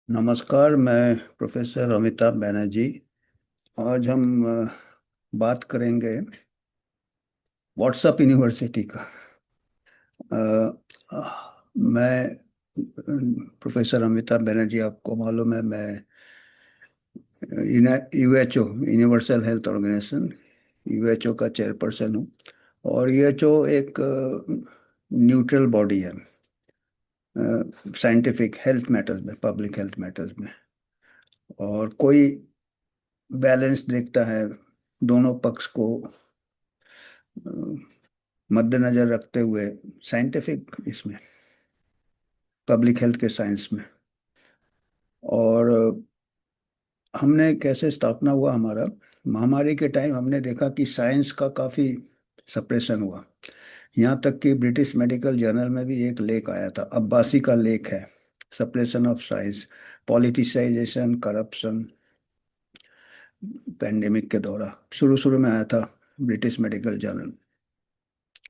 नमस्कार। मैं प्रोफेसर अमिताभ बैनर्जी। आज हम बात करेंगे व्हाट्सएप यूनिवर्सिटी का। मैं प्रोफेसर अमिताभ बैनर्जी, आपको मालूम है, मैं यूएचओ यूनिवर्सल हेल्थ ऑर्गेनाइजेशन यूएचओ का चेयरपर्सन हूँ। और यूएचओ एक न्यूट्रल बॉडी है साइंटिफिक हेल्थ मैटर्स में, पब्लिक हेल्थ मैटर्स में। और कोई बैलेंस देखता है दोनों पक्ष को अ, मद्देनजर रखते हुए, साइंटिफिक इसमें, पब्लिक हेल्थ के साइंस में। और हमने कैसे स्थापना हुआ हमारा, महामारी के टाइम हमने देखा कि साइंस का काफ़ी सप्रेशन हुआ। यहाँ तक कि ब्रिटिश मेडिकल जर्नल में भी एक लेख आया था, अब्बासी का लेख है, suppression of science, politicisation, corruption, pandemic के दौरान। शुरू शुरू में आया था ब्रिटिश मेडिकल जर्नल।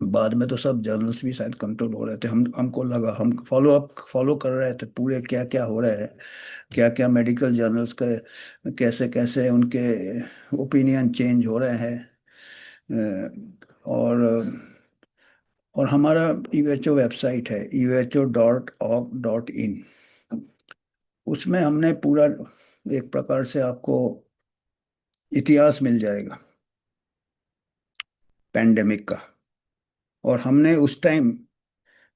बाद में तो सब जर्नल्स भी शायद कंट्रोल हो रहे थे। हमको लगा, हम फॉलो कर रहे थे पूरे, क्या क्या हो रहा है, क्या क्या मेडिकल जर्नल्स के कैसे कैसे उनके ओपिनियन चेंज हो रहे हैं। और हमारा यूएचओ वेबसाइट है uho.org.in। उसमें हमने पूरा एक प्रकार से आपको इतिहास मिल जाएगा पैंडेमिक का। और हमने उस टाइम,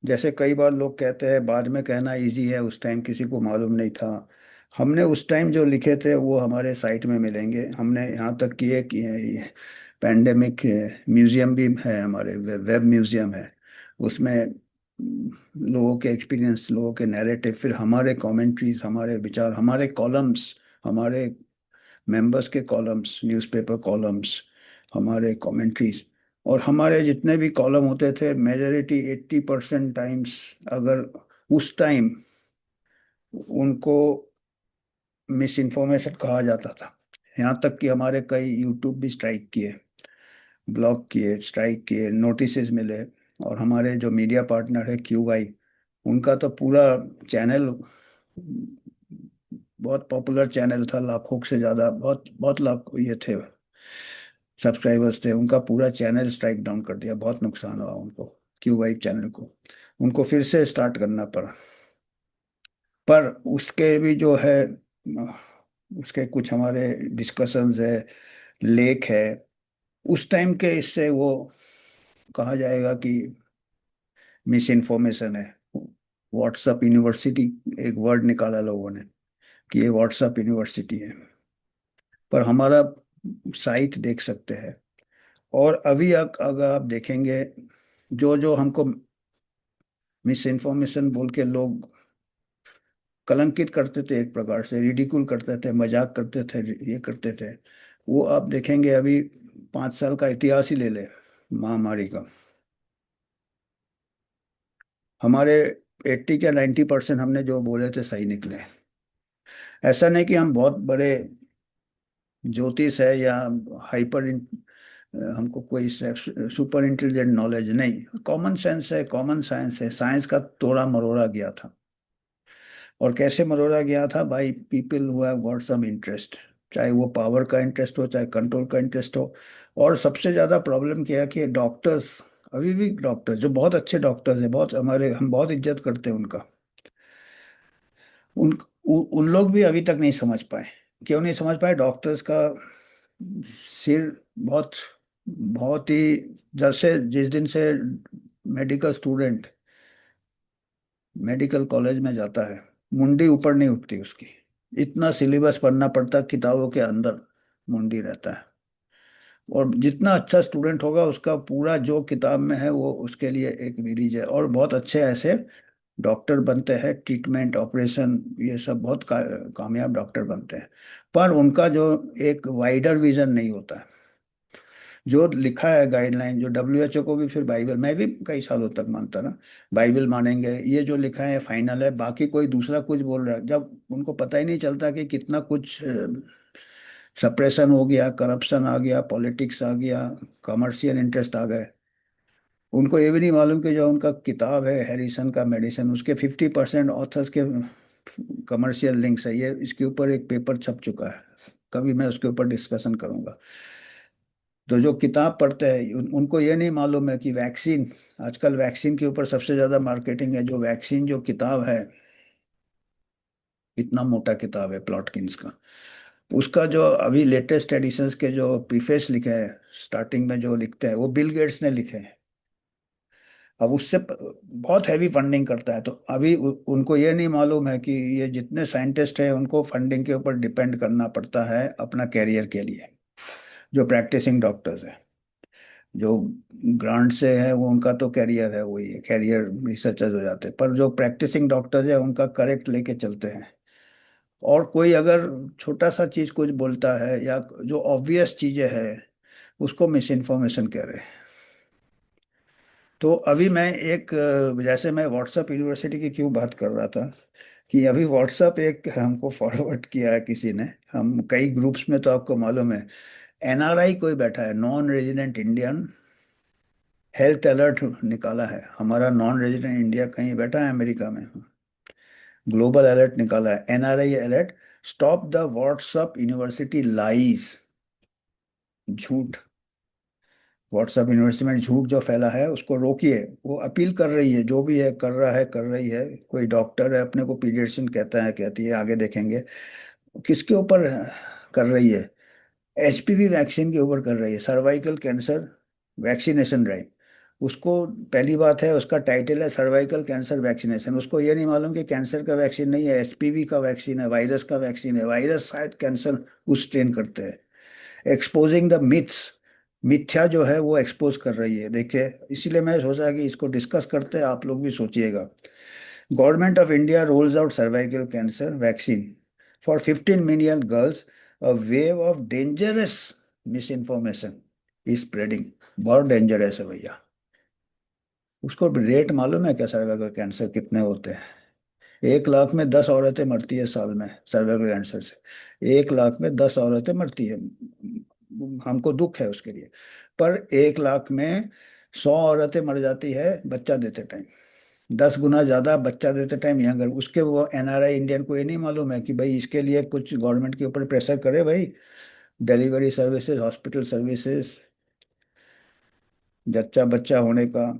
जैसे कई बार लोग कहते हैं बाद में कहना इजी है, उस टाइम किसी को मालूम नहीं था। हमने उस टाइम जो लिखे थे वो हमारे साइट में मिलेंगे। हमने यहाँ तक किए कि पैंडेमिक म्यूजियम भी है, हमारे वेब म्यूजियम है। उसमें लोगों के एक्सपीरियंस, लोगों के नैरेटिव, फिर हमारे कमेंट्रीज, हमारे विचार, हमारे कॉलम्स, हमारे मेंबर्स के कॉलम्स, न्यूज़पेपर कॉलम्स, हमारे कमेंट्रीज। और हमारे जितने भी कॉलम होते थे, मेजोरिटी 80% टाइम्स, अगर उस टाइम उनको मिस इन्फॉर्मेशन कहा जाता था। यहाँ तक कि हमारे कई यूट्यूब भी स्ट्राइक किए, ब्लॉक किए, स्ट्राइक किए, नोटिसेस मिले। और हमारे जो मीडिया पार्टनर है QY, उनका तो पूरा चैनल, बहुत पॉपुलर चैनल था, लाखों से ज़्यादा, बहुत बहुत लाख ये थे, सब्सक्राइबर्स थे, उनका पूरा चैनल स्ट्राइक डाउन कर दिया। बहुत नुकसान हुआ उनको, QY चैनल को। उनको फिर से स्टार्ट करना पड़ा। पर उसके भी जो है, उसके कुछ हमारे डिस्कशंस है, लेख है उस टाइम के, इससे वो कहा जाएगा कि मिस इन्फॉर्मेशन है। व्हाट्सएप यूनिवर्सिटी एक वर्ड निकाला लोगों ने कि ये व्हाट्सएप यूनिवर्सिटी है। पर हमारा साइट देख सकते हैं। और अभी अगर आप देखेंगे, जो जो हमको मिस इन्फॉर्मेशन बोल के लोग कलंकित करते थे, एक प्रकार से रिडिकुल करते थे, मजाक करते थे, ये करते थे, वो आप देखेंगे अभी 5 साल का इतिहास ही ले ले महामारी का, हमारे 80 या 90% हमने जो बोले थे सही निकले। ऐसा नहीं कि हम बहुत बड़े ज्योतिष है या हाइपर, हमको कोई सुपर इंटेलिजेंट नॉलेज नहीं, कॉमन सेंस है, कॉमन साइंस है। साइंस का तोड़ा मरोड़ा गया था। और कैसे मरोड़ा गया था? भाई, people who have got some interest, चाहे वो पावर का इंटरेस्ट हो, चाहे कंट्रोल का इंटरेस्ट हो। और सबसे ज्यादा प्रॉब्लम क्या है कि डॉक्टर्स, अभी भी डॉक्टर्स जो बहुत अच्छे डॉक्टर्स हैं, बहुत हमारे, हम बहुत इज्जत करते हैं उनका, उन लोग भी अभी तक नहीं समझ पाए। क्यों नहीं समझ पाए? डॉक्टर्स का सिर बहुत, बहुत ही, जब से जिस दिन से मेडिकल स्टूडेंट मेडिकल कॉलेज में जाता है, मुंडी ऊपर नहीं उठती उसकी। इतना सिलेबस पढ़ना पड़ता, किताबों के अंदर मुंडी रहता है। और जितना अच्छा स्टूडेंट होगा, उसका पूरा जो किताब में है वो उसके लिए एक रिलीज है। और बहुत अच्छे ऐसे डॉक्टर बनते हैं, ट्रीटमेंट, ऑपरेशन, ये सब बहुत कामयाब डॉक्टर बनते हैं। पर उनका जो एक वाइडर विजन नहीं होता है। जो लिखा है गाइडलाइन, जो WHO को भी, फिर बाइबल, मैं भी कई सालों तक मानता ना, बाइबल मानेंगे, ये जो लिखा है फाइनल है, बाकी कोई दूसरा कुछ बोल रहा है, जब उनको पता ही नहीं चलता कि कितना कुछ सप्रेशन हो गया, करप्शन आ गया, पॉलिटिक्स आ गया, कमर्शियल इंटरेस्ट आ गए। उनको ये भी नहीं मालूम कि जो उनका किताब है हैरिसन का मेडिसिन, उसके 50% ऑथर्स के कमर्शियल लिंक्स है, ये इसके ऊपर एक पेपर छप चुका है, कभी मैं उसके ऊपर डिस्कशन करूंगा। तो जो किताब पढ़ते हैं उनको ये नहीं मालूम है कि वैक्सीन, आजकल वैक्सीन के ऊपर सबसे ज़्यादा मार्केटिंग है। जो वैक्सीन जो किताब है, इतना मोटा किताब है प्लॉटकिंस का, उसका जो अभी लेटेस्ट एडिशंस के जो प्रीफेस लिखे हैं, स्टार्टिंग में जो लिखते हैं वो बिल गेट्स ने लिखे हैं। अब उससे बहुत हैवी फंडिंग करता है, तो अभी उनको ये नहीं मालूम है कि ये जितने साइंटिस्ट हैं उनको फंडिंग के ऊपर डिपेंड करना पड़ता है अपना कैरियर के लिए। जो प्रैक्टिसिंग डॉक्टर्स हैं, जो ग्रांट से है वो उनका तो कैरियर है, वही है, कैरियर रिसर्चर्स हो जाते हैं। पर जो प्रैक्टिसिंग डॉक्टर्स है उनका करेक्ट लेके चलते हैं। और कोई अगर छोटा सा चीज कुछ बोलता है या जो ऑब्वियस चीजें है उसको मिस इन्फॉर्मेशन कह रहे हैं। तो अभी मैं एक जैसे मैं व्हाट्सएप यूनिवर्सिटी की क्यों बात कर रहा था, कि अभी व्हाट्सएप एक हमको फॉरवर्ड किया है किसी ने, हम कई ग्रुप्स में, तो आपको मालूम है एनआरआई कोई बैठा है, non resident Indian, health alert निकाला है। हमारा नॉन रेजिडेंट इंडिया कहीं बैठा है अमेरिका में, ग्लोबल अलर्ट निकाला है, NRI alert, stop the WhatsApp university lies, झूठ, व्हाट्सएप यूनिवर्सिटी में झूठ जो फैला है उसको रोकिए। वो अपील कर रही है, जो भी है कर रहा है, कर रही है। कोई डॉक्टर है, अपने को पीडियाट्रिशियन कहता है, कहती है, आगे देखेंगे किसके ऊपर कर रही है, एचपीवी वैक्सीन के ऊपर कर रही है, सर्वाइकल कैंसर वैक्सीनेशन ड्राइव। उसको पहली बात है, उसका टाइटल है सर्वाइकल कैंसर वैक्सीनेशन, उसको ये नहीं मालूम कि कैंसर का वैक्सीन नहीं है, एचपीवी का वैक्सीन है, वायरस का वैक्सीन है। वायरस शायद कैंसर उस ट्रेन करते हैं। एक्सपोजिंग द मिथ्स, मिथ्या जो है वो एक्सपोज कर रही है, देखिए। इसीलिए मैं सोचा कि इसको डिस्कस करते हैं, आप लोग भी सोचिएगा। Government of India roles out cervical cancer vaccine for 15 million girls, a wave of dangerous miss information is spreading. बहुत डेंजरस है भैया। उसको रेट मालूम है क्या, सर्वाइकल कैंसर कितने होते हैं? 1 लाख में 10 औरतें मरती है साल में सर्वाइकल कैंसर से। 1 लाख में 10 औरतें मरती है, हमको दुख है उसके लिए। पर 1 लाख में 100 औरतें मर जाती है बच्चा देते टाइम। 10 गुना ज्यादा बच्चा देते टाइम यंगर। उसके वो एनआरआई इंडियन को ये नहीं मालूम है कि भाई इसके लिए कुछ गवर्नमेंट के ऊपर प्रेशर करे भाई, डिलीवरी सर्विसेज, हॉस्पिटल सर्विसेज, जच्चा बच्चा होने का,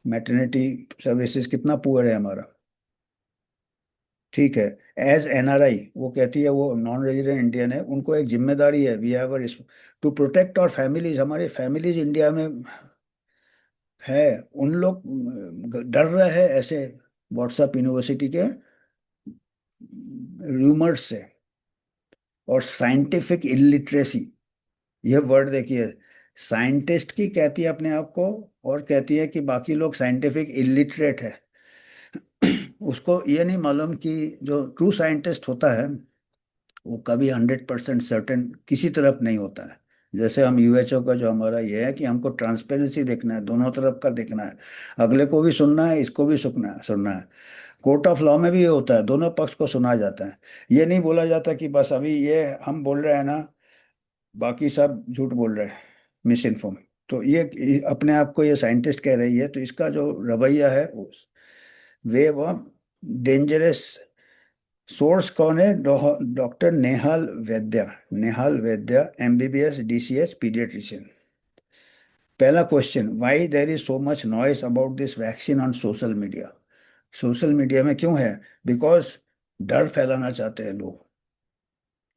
मैटरनिटी सर्विसेज कितना पुअर है हमारा। ठीक है, एज एनआरआई वो कहती है, वो नॉन रेजिडेंट इंडियन है, उनको एक जिम्मेदारी है, we have to protect our families, हमारे फैमिलीज इंडिया में है। उन लोग डर रहे हैं ऐसे व्हाट्सएप यूनिवर्सिटी के र्यूमर्स से। और साइंटिफिक इलिटरेसी, ये वर्ड देखिए, साइंटिस्ट की कहती है अपने आप को, और कहती है कि बाकी लोग साइंटिफिक इलिटरेट है। उसको ये नहीं मालूम कि जो ट्रू साइंटिस्ट होता है वो कभी 100% सर्टेन किसी तरफ नहीं होता है। जैसे हम यूएचओ का जो हमारा ये है कि हमको ट्रांसपेरेंसी देखना है, दोनों तरफ का देखना है, अगले को भी सुनना है, इसको भी सुनना है। कोर्ट ऑफ लॉ में भी ये होता है, दोनों पक्ष को सुना जाता है। ये नहीं बोला जाता कि बस अभी ये हम बोल रहे हैं ना, बाकी सब झूठ बोल रहे हैं, मिस इन्फॉर्म। तो ये अपने आप को ये साइंटिस्ट कह रही है, तो इसका जो रवैया है, वे वो डेंजरस। सोर्स कौन है? Doctor Nehal Vaidya, Nehal Vaidya, MBBS DCS paediatrician. पहला question, why there is so much noise about this vaccine on social media? Social media में क्यों है? बिकॉज डर फैलाना चाहते हैं लोग।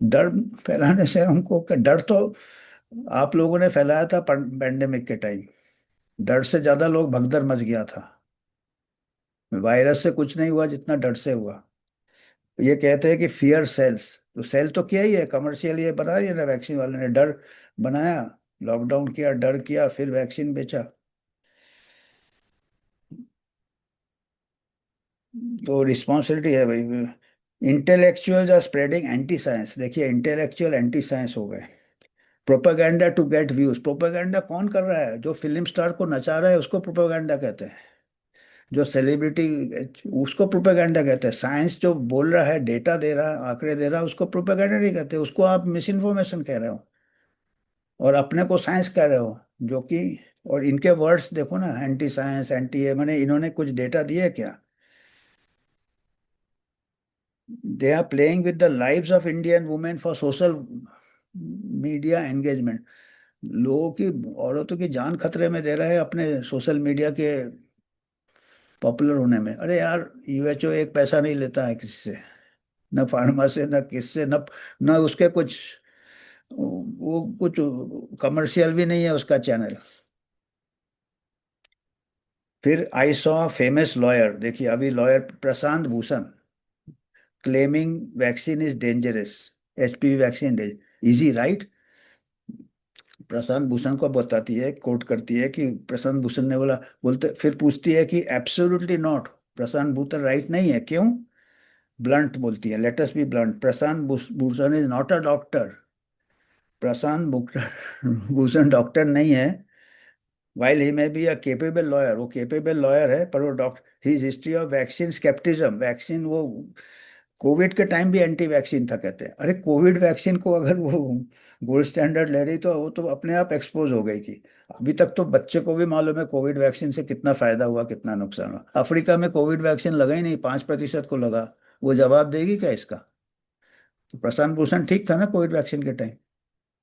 डर फैलाने से हमको डर तो आप लोगों ने फैलाया था पैंडेमिक के टाइम, डर से ज्यादा लोग भगदड़ मच गया था। वायरस से कुछ नहीं हुआ जितना डर से हुआ। ये कहते हैं कि फियर सेल्स, तो सेल तो किया ही है, कमर्शियल ये बना रही है ना, वैक्सीन वाले ने डर बनाया, लॉकडाउन किया, डर किया, फिर वैक्सीन बेचा। तो रिस्पॉन्सिबिलिटी है भाई। Intellectuals are spreading anti science, देखिए इंटेलेक्चुअल एंटी साइंस हो गए। Propaganda to get views, propaganda कौन कर रहा है? जो फिल्म स्टार को नचा रहा है उसको प्रोपेगेंडा कहते हैं। जो सेलिब्रिटी, उसको प्रोपेगेंडा कहते हैं। साइंस जो बोल रहा है, डेटा दे रहा है, आंकड़े दे रहा है, उसको प्रोपेगेंडा नहीं कहते, उसको आप मिस इन्फॉर्मेशन कह रहे हो। और अपने को साइंस कह रहे हो, जो कि, और इनके वर्ड्स देखो ना, एंटी साइंस, एंटी ये, मैंने इन्होंने कुछ डेटा दिए क्या? They are playing with the lives of Indian women for social media engagement. लोगों की, औरतों की जान खतरे में दे रहे हैं अपने सोशल मीडिया के पॉपुलर होने में। अरे यार, यूएचओ एक पैसा नहीं लेता है किसी से, न फार्मा से, न किससे, न उसके कुछ, वो कुछ कमर्शियल भी नहीं है उसका चैनल। फिर आई सॉ फेमस लॉयर, देखिए अभी lawyer Prashant Bhushan claiming vaccine is dangerous, HPV vaccine is he right. Prashant Bhushan को बताती है, कोट करती है कि प्रशांत भूषण ने बोला, बोलते फिर पूछती है कि absolutely not, Prashant Bhushan right नहीं है, क्यों? ब्लंट बोलती है, let us be blunt, Prashant Bhushan is not a doctor. Bhushan doctor नहीं है। While he may be a capable lawyer, वो केपेबल लॉयर है, पर वो doctor, he history of vaccine scepticism, vaccine वो कोविड के टाइम भी एंटी वैक्सीन था कहते हैं। अरे कोविड वैक्सीन को अगर वो गोल्ड स्टैंडर्ड ले रही तो वो तो अपने आप एक्सपोज हो गई कि अभी तक तो बच्चे को भी मालूम है कोविड वैक्सीन से कितना फायदा हुआ कितना नुकसान हुआ। अफ्रीका में कोविड वैक्सीन लगा ही नहीं, 5% को लगा। वो जवाब देगी क्या इसका? तो प्रशांत भूषण ठीक था ना कोविड वैक्सीन के टाइम।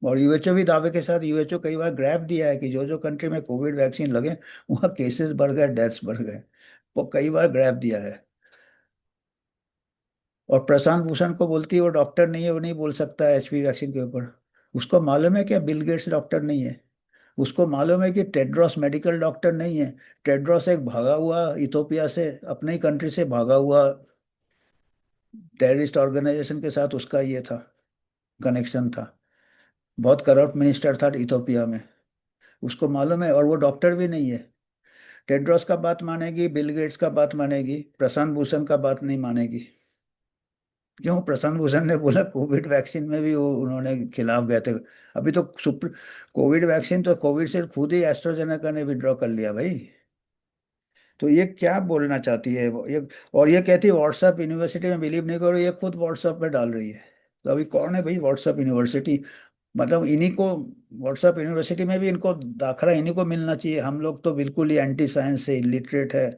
और यूएचओ भी दावे के साथ, यूएचओ कई बार ग्राफ दिया है कि जो जो कंट्री में कोविड वैक्सीन लगे वहाँ केसेस बढ़ गए, डेथ्स बढ़ गए। वो कई बार ग्राफ दिया है। और प्रशांत भूषण को बोलती है वो डॉक्टर नहीं है, वो नहीं बोल सकता एचपी वैक्सीन के ऊपर। उसको मालूम है क्या बिल गेट्स डॉक्टर नहीं है? उसको मालूम है कि टेड्रोस मेडिकल डॉक्टर नहीं है। टेड्रोस एक भागा हुआ, इथोपिया से, अपने ही कंट्री से भागा हुआ टेररिस्ट ऑर्गेनाइजेशन के साथ उसका ये था, कनेक्शन था। बहुत करप्ट मिनिस्टर था इथोपिया में। उसको मालूम है, और वो डॉक्टर भी नहीं है। टेड्रोस का बात मानेगी, बिल गेट्स का बात मानेगी, प्रशांत भूषण का बात नहीं मानेगी। क्यों? प्रशांत भूषण ने बोला कोविड वैक्सीन में भी वो उन्होंने खिलाफ गए थे। अभी तो सुप्र कोविड वैक्सीन तो कोविड से खुद ही एस्ट्राजेनेका ने विड्रॉ कर लिया भाई। तो ये क्या बोलना चाहती है ये? और ये कहती है व्हाट्सएप यूनिवर्सिटी में बिलीव नहीं करो, ये खुद व्हाट्सएप पे डाल रही है। तो अभी कौन है भाई व्हाट्सएप यूनिवर्सिटी? मतलब इन्हीं को, व्हाट्सएप यूनिवर्सिटी में भी इनको दाखला इन्हीं को मिलना चाहिए। हम लोग तो बिल्कुल ही एंटी साइंस से इलिटरेट है।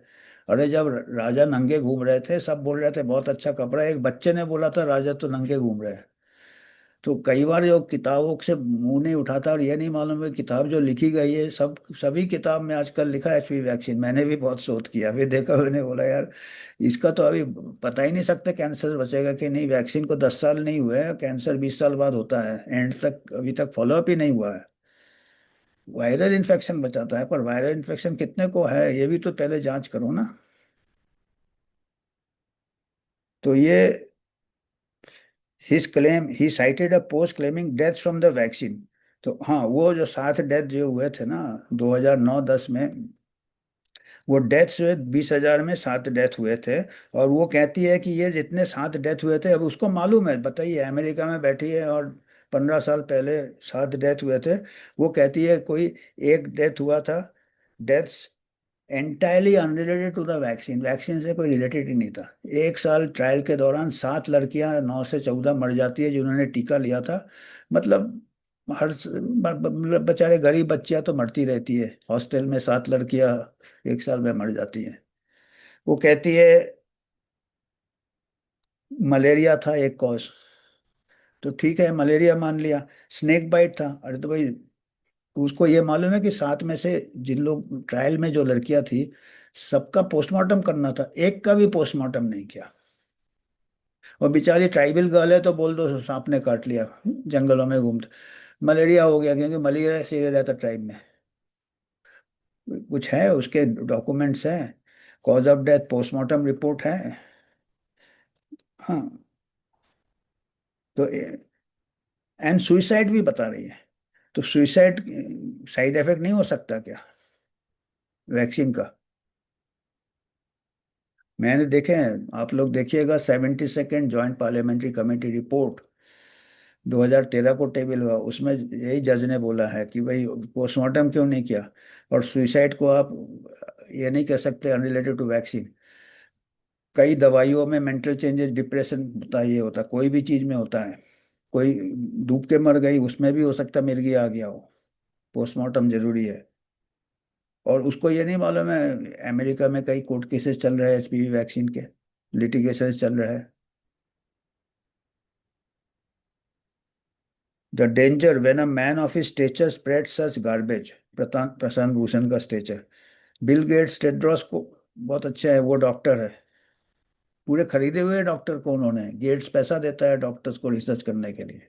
अरे जब राजा नंगे घूम रहे थे सब बोल रहे थे बहुत अच्छा कपड़ा है, एक बच्चे ने बोला था राजा तो नंगे घूम रहे हैं। तो कई बार जो किताबों से मुंह नहीं उठाता, और ये नहीं मालूम है किताब जो लिखी गई है, सब सभी किताब में आजकल लिखा है एचपी वैक्सीन। मैंने भी बहुत शोध किया, फिर देखा, मैंने बोला यार इसका तो अभी पता ही नहीं सकते कैंसर बचेगा कि नहीं। वैक्सीन को 10 साल नहीं हुए हैं, कैंसर 20 साल बाद होता है, एंड तक अभी तक फॉलोअप ही नहीं हुआ है। वायरल इन्फेक्शन बचाता है, पर वायरल इन्फेक्शन कितने को है ये भी तो पहले जांच करो ना। तो ये his claim he cited a post claiming death from the vaccine. तो हाँ, वो जो 7 डेथ जो हुए थे ना 2009-10 में, वो डेथ्स हुए 20,000 में 7 डेथ हुए थे। और वो कहती है कि ये जितने 7 डेथ हुए थे, अब उसको मालूम है, बताइए, अमेरिका में बैठी है और 15 साल पहले 7 डेथ हुए थे। वो कहती है कोई एक डेथ हुआ था, deaths entirely unrelated to the vaccine, vaccine से कोई रिलेटेड ही नहीं था। 1 साल ट्रायल के दौरान 7 लड़कियां 9 से 14 मर जाती है जिन्होंने टीका लिया था। मतलब मतलब बेचारे गरीब बच्चियां तो मरती रहती है, हॉस्टल में 7 लड़कियां 1 साल में मर जाती हैं। वो कहती है मलेरिया था एक कॉज, तो ठीक है मलेरिया मान लिया। स्नेक बाइट था, अरे तो भाई उसको ये मालूम है कि 7 में से जिन लोग ट्रायल में जो लड़कियां थी सबका पोस्टमार्टम करना था, एक का भी पोस्टमार्टम नहीं किया। और बेचारी ट्राइबल गर्ल है तो बोल दो सांप ने काट लिया, जंगलों में घूमते मलेरिया हो गया, क्योंकि मलेरिया से रहता ट्राइब में। कुछ है उसके डॉक्यूमेंट्स हैं, cause of death postmortem report है। हाँ। तो एंड सुइसाइड भी बता रही है। तो सुइसाइड साइड इफेक्ट नहीं हो सकता क्या वैक्सीन का? मैंने देखे हैं, आप लोग देखिएगा 72nd joint parliamentary committee report 2013 को टेबल हुआ, उसमें यही जज ने बोला है कि भाई पोस्टमार्टम क्यों नहीं किया। और सुइसाइड को आप ये नहीं कह सकते अनरिलेटेड टू वैक्सीन। कई दवाइयों में मेंटल चेंजेस, डिप्रेशन होता है, ये होता है, कोई भी चीज में होता है। कोई डूब के मर गई, उसमें भी हो सकता है मिर्गी आ गया हो। पोस्टमार्टम जरूरी है। और उसको ये नहीं मालूम है अमेरिका में कई कोर्ट केसेस चल रहे हैं एचपीवी वैक्सीन के, लिटिगेशन चल रहे हैं। The danger when a man of his stature spread such garbage. Prashant Bhushan का स्टेचर। बिल गेट्स टेड्रोस को बहुत अच्छा है, वो डॉक्टर है, पूरे खरीदे हुए डॉक्टर को उन्होंने, गेट्स पैसा देता है डॉक्टर्स को रिसर्च करने के लिए।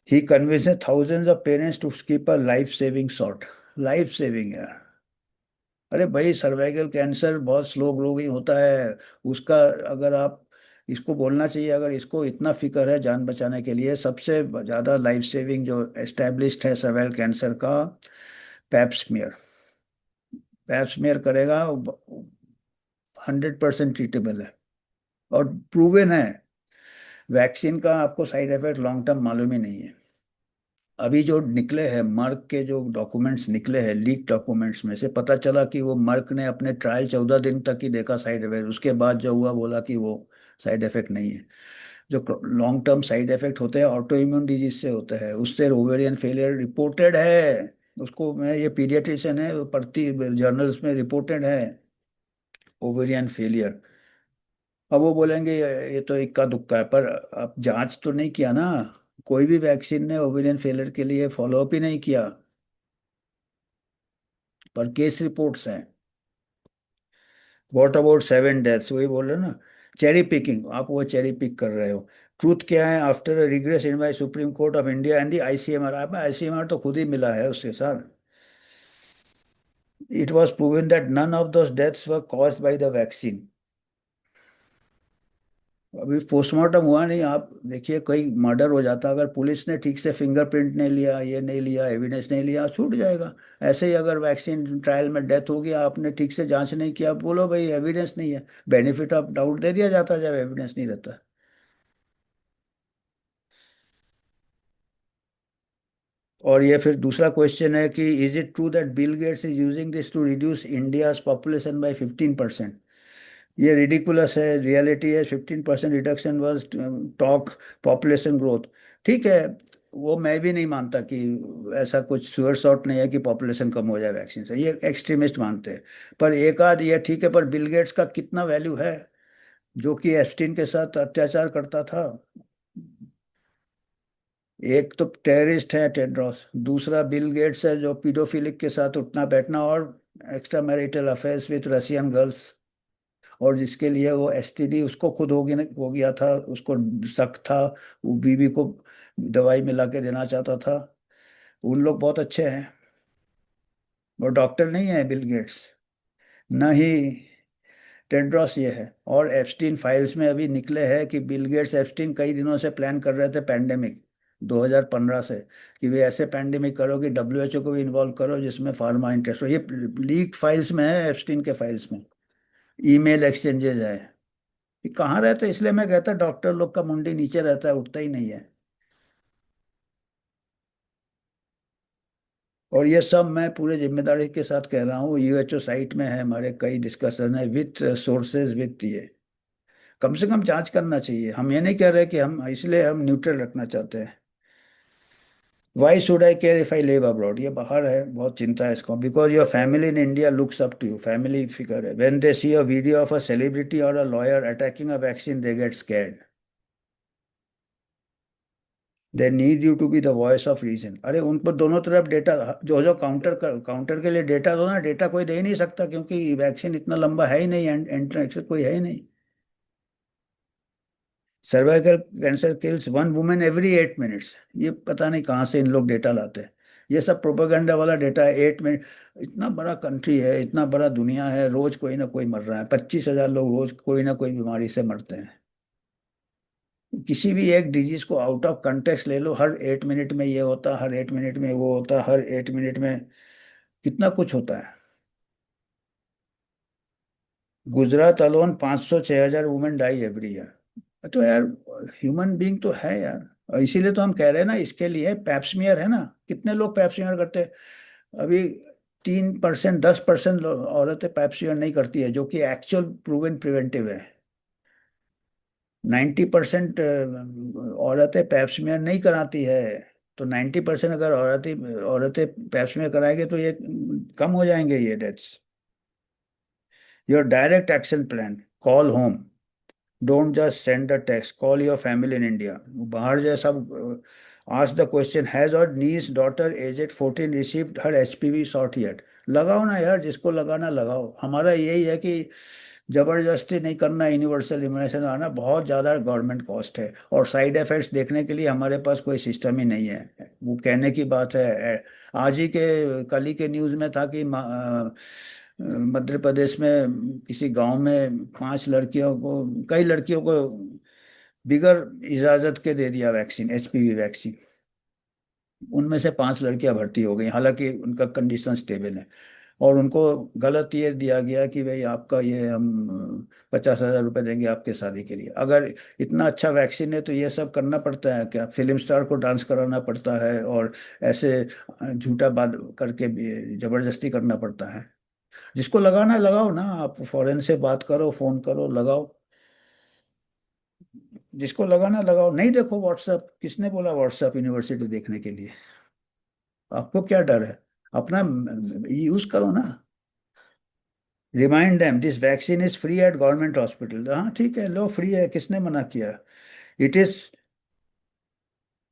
He convinces thousands of parents to skip a life saving shot. Life saving यार। अरे भाई, सर्वाइकल कैंसर बहुत स्लो ग्रोइंग होता है उसका। अगर आप इसको बोलना चाहिए, अगर इसको इतना फिक्र है जान बचाने के लिए, सबसे ज़्यादा लाइफ सेविंग जो एस्टेब्लिश्ड है सर्वाइकल कैंसर का, पैप्समियर। पैप्समियर करेगा, 100% ट्रीटेबल है और प्रूवन है। वैक्सीन का आपको साइड इफेक्ट लॉन्ग टर्म मालूम ही नहीं है। अभी जो निकले हैं मर्क के, जो डॉक्यूमेंट्स निकले हैं लीक डॉक्यूमेंट्स में से पता चला कि वो मर्क ने अपने ट्रायल 14 दिन तक ही देखा साइड इफेक्ट, उसके बाद जो हुआ बोला कि वो साइड इफेक्ट नहीं है। जो लॉन्ग टर्म साइड इफेक्ट होते हैं ऑटो इम्यून डिजीज से होते हैं, उससे ओवेरियन फेलियर रिपोर्टेड है। उसको मैं, ये पीडियाट्रिशियन है, वो पढ़ती जर्नल्स में रिपोर्टेड है ओवेरियन फेलियर। अब वो बोलेंगे ये तो इक्का दुक्का है, पर अब जांच तो नहीं किया ना। कोई भी वैक्सीन ने ओवेरियन फेलियर के लिए फॉलोअप ही नहीं किया, पर केस रिपोर्ट्स हैं। व्हाट अबाउट 7 डेथ्स, वही बोल रहे हो ना। चेरी पिकिंग, आप वो चेरी पिक कर रहे हो। ट्रूथ क्या है, after regress in by Supreme Court of India and the ICMR, आप आईसीएमआर तो खुद ही मिला है उसके साथ। It was proven that none of those deaths were caused by the vaccine. अभी पोस्टमार्टम हुआ नहीं, आप देखिए कई मर्डर हो जाता, अगर पुलिस ने ठीक से फिंगरप्रिंट नहीं लिया, ये नहीं लिया, एविडेंस नहीं लिया, छूट जाएगा। ऐसे ही अगर वैक्सीन ट्रायल में डेथ हो गया, आपने ठीक से जांच नहीं किया, बोलो भाई एविडेंस नहीं है, बेनिफिट ऑफ डाउट दे दिया जाता जब एविडेंस नहीं रहता। और ये फिर दूसरा क्वेश्चन है कि is it true that Bill Gates is using this to reduce India's population by 15%। ये रिडिकुलस है, रियलिटी है 15% reduction was talk population growth. ठीक है, वो मैं भी नहीं मानता कि ऐसा कुछ श्योर शॉट नहीं है कि पॉपुलेशन कम हो जाए वैक्सीन से, ये एक्सट्रीमिस्ट मानते हैं। पर एक आध ये ठीक है, पर बिल गेट्स का कितना वैल्यू है, जो कि एप्स्टीन के साथ अत्याचार करता था। एक तो टेररिस्ट है टेड्रोस, दूसरा बिल गेट्स है जो पीडोफिलिक के साथ उठना बैठना और extra marital affairs with Russian girls, और जिसके लिए वो एसटीडी उसको खुद हो गया था, उसको शक था, वो बीवी को दवाई मिला के देना चाहता था। उन लोग बहुत अच्छे हैं, वो डॉक्टर नहीं है बिल गेट्स। न ही टेड्रोस ये है। और एप्स्टीन फाइल्स में अभी निकले हैं कि बिल गेट्स एप्स्टीन कई दिनों से प्लान कर रहे थे पैंडेमिक, 2015 से, कि वे ऐसे पैंडेमिक करो कि डब्ल्यूएचओ को भी इन्वॉल्व करो जिसमें फार्मा इंटरेस्ट हो। ये लीक फाइल्स में है, एप्स्टीन के फाइल्स में ईमेल एक्सचेंजेज है। ये कहाँ रहते हैं? इसलिए मैं कहता डॉक्टर लोग का मुंडी नीचे रहता है, उठता ही नहीं है। और ये सब मैं पूरे जिम्मेदारी के साथ कह रहा हूँ, यूएचओ साइट में है, हमारे कई डिस्कशन है विथ सोर्सेज विथ ये। कम से कम जांच करना चाहिए। हम ये नहीं कह रहे कि हम, इसलिए हम न्यूट्रल रखना चाहते हैं। Why should I care if I live abroad, ये बाहर है, बहुत चिंता है इसको, because your family in India looks up to you, family figure है। When they see a video of a celebrity और a lawyer attacking a vaccine they get scared. They need you to be the voice of reason. अरे उन पर दोनों तरफ data, जो जो counter के लिए डेटा दो ना, डेटा कोई दे ही नहीं सकता क्योंकि वैक्सीन इतना लंबा है ही नहीं, इंटरेक्शन कोई है ही नहीं। Cervical cancer kills 1 women every 8 minutes, ये पता नहीं कहाँ से इन लोग डेटा लाते हैं। ये सब प्रोपेगेंडा वाला डेटा है, 8 मिनट। इतना बड़ा कंट्री है, इतना बड़ा दुनिया है, रोज कोई ना कोई मर रहा है, 25,000 लोग रोज कोई ना कोई बीमारी से मरते हैं। किसी भी एक डिजीज को आउट ऑफ कंटेक्स्ट ले लो, हर 8 मिनट में ये होता, हर 8 मिनट में वो होता, हर 8 मिनट में कितना कुछ होता है। Gujarat alone 500 6,000 women die every year. तो यार, ह्यूमन बीइंग तो है यार। और इसीलिए तो हम कह रहे हैं ना, इसके लिए पैप्समियर है ना। कितने लोग पैप्समियर करते हैं अभी? 3%, 10% औरतें पैप्समियर नहीं करती है, जो कि एक्चुअल प्रूवन प्रिवेंटिव है। 90% औरतें पैप्समियर नहीं कराती है। तो 90% अगर औरतें औरतें पैप्समियर कराएंगे तो ये कम हो जाएंगे ये deaths. Your direct action plan, call home. Don't just send the text, call your family in India. बाहर जो है सब, आस्क द क्वेश्चन, हैज और नीस डॉटर एजेड 14 रिसीव्ड हर एचपीवी शॉट येट। लगाओ ना यार, जिसको लगाना लगाओ। हमारा यही है कि जबरदस्ती नहीं करना, यूनिवर्सल इम्यूनाइजेशन आना बहुत ज़्यादा गवर्नमेंट कॉस्ट है, और साइड इफेक्ट्स देखने के लिए हमारे पास कोई सिस्टम ही नहीं है। वो कहने की बात है। आज ही के कल ही के न्यूज़ में था कि मध्य प्रदेश में किसी गांव में 5 लड़कियों को, कई लड़कियों को बिगर इजाज़त के दे दिया वैक्सीन, एचपीवी वैक्सीन। उनमें से 5 लड़कियां भर्ती हो गई, हालांकि उनका कंडीशन स्टेबल है। और उनको गलत ये दिया गया कि भाई आपका ये हम 50,000 रुपये देंगे आपके शादी के लिए। अगर इतना अच्छा वैक्सीन है तो ये सब करना पड़ता है क्या? फिल्म स्टार को डांस कराना पड़ता है, और ऐसे झूठा बात करके भी जबरदस्ती करना पड़ता है। जिसको लगाना है लगाओ ना, आप फॉरेन से बात करो, फोन करो, लगाओ। जिसको लगाना लगाओ। नहीं देखो व्हाट्सएप, किसने बोला व्हाट्सएप यूनिवर्सिटी देखने के लिए? आपको क्या डर है? अपना यूज करो ना। Remind them this vaccine is free at government hospital. हाँ ठीक है, लो, फ्री है, किसने मना किया? इट इज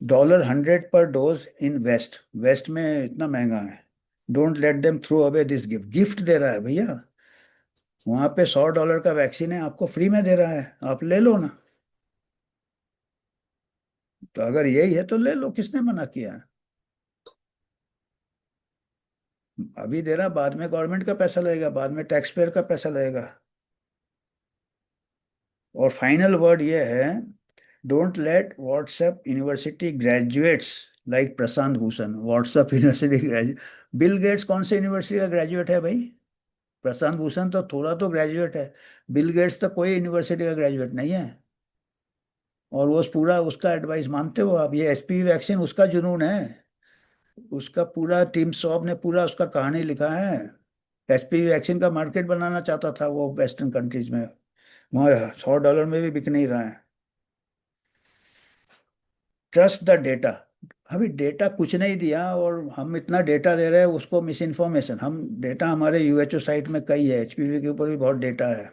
$100 पर डोज इन वेस्ट। वेस्ट में इतना महंगा है। Don't let them throw away this gift. Gift दे रहा है भैया। वहां पे $100 का वैक्सीन है, आपको फ्री में दे रहा है, आप ले लो ना। तो अगर यही है तो ले लो, किसने मना किया है? अभी दे रहा, बाद में गवर्नमेंट का पैसा लगेगा, बाद में टैक्स पेयर का पैसा लगेगा। और फाइनल वर्ड ये है, don't late WhatsApp university graduates like Prashant Bhushan. WhatsApp university graduate, Bill Gates कौन से यूनिवर्सिटी का ग्रेजुएट है भाई? प्रशांत भूषण तो थोड़ा तो ग्रेजुएट है। बिल गेट्स तो कोई यूनिवर्सिटी का ग्रेजुएट नहीं है। और वो पूरा उसका एडवाइस मानते हो आप? ये एचपीवी वैक्सीन उसका जुनून है। उसका पूरा टीम सॉब ने पूरा उसका कहानी लिखा है। एचपीवी वैक्सीन का मार्केट बनाना चाहता था वो वेस्टर्न कंट्रीज में। वहाँ $100 में भी बिक नहीं रहा है। Trust the data. अभी डेटा कुछ नहीं दिया, और हम इतना डेटा दे रहे हैं उसको मिस इन्फॉर्मेशन। हम डेटा हमारे यूएचओ साइट में कई है, एचपीवी के ऊपर भी बहुत डेटा है,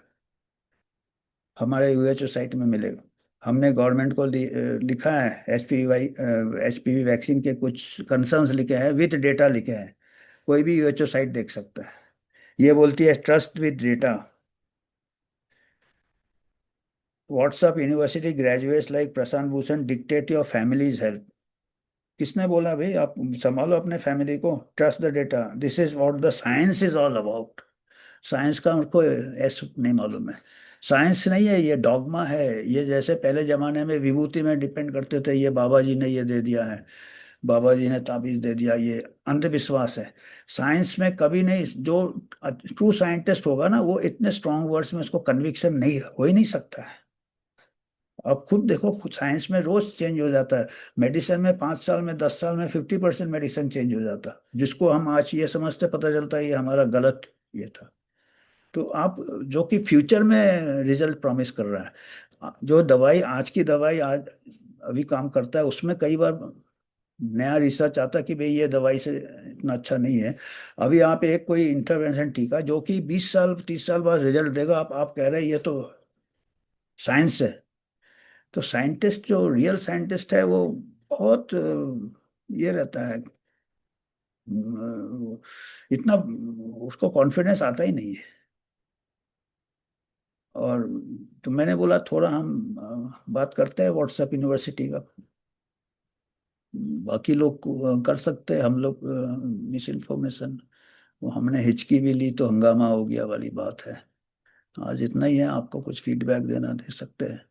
हमारे यूएचओ साइट में मिलेगा। हमने गवर्नमेंट को लिखा है, एचपीवी वैक्सीन के कुछ कंसर्न्स लिखे हैं, विथ डेटा लिखे हैं। कोई भी यूएचओ साइट देख सकता है। ये बोलती है trust with data. WhatsApp university graduates like Prashant Bhushan dictate your families health. किसने बोला भाई? आप संभालो अपने फैमिली को। Trust the data, this is what the science is all about. Science का उनको एस नहीं मालूम है। साइंस नहीं है, ये डॉगमा है। ये जैसे पहले जमाने में विभूति में डिपेंड करते थे, ये बाबा जी ने ये दे दिया है, बाबा जी ने ताबीज दे दिया, ये अंधविश्वास है। साइंस में कभी नहीं, जो ट्रू साइंटिस्ट होगा ना, वो इतने स्ट्रॉन्ग वर्ड्स में उसको कन्विक्शन नहीं हो ही नहीं सकता है। अब खुद देखो, खुद साइंस में रोज चेंज हो जाता है। मेडिसिन में 5 साल में, 10 साल में 50% मेडिसिन चेंज हो जाता है, जिसको हम आज ये समझते, पता चलता है ये हमारा गलत ये था। तो आप, जो कि फ्यूचर में रिजल्ट प्रॉमिस कर रहा है, जो दवाई आज की दवाई आज अभी काम करता है, उसमें कई बार नया रिसर्च आता है कि भाई ये दवाई से इतना अच्छा नहीं है। अभी आप एक कोई इंटरवेंशन टीका जो कि 20 साल 30 साल बाद रिजल्ट देगा, आप कह रहे हैं ये तो साइंस है। तो साइंटिस्ट, जो रियल साइंटिस्ट है, वो बहुत ये रहता है, इतना उसको कॉन्फिडेंस आता ही नहीं है। और तो मैंने बोला थोड़ा हम बात करते हैं व्हाट्सएप यूनिवर्सिटी का। बाकी लोग कर सकते हैं, हम लोग मिस इन्फॉर्मेशन, वो हमने हिचकी भी ली तो हंगामा हो गया वाली बात है। आज इतना ही है, आपको कुछ फीडबैक देना दे सकते हैं।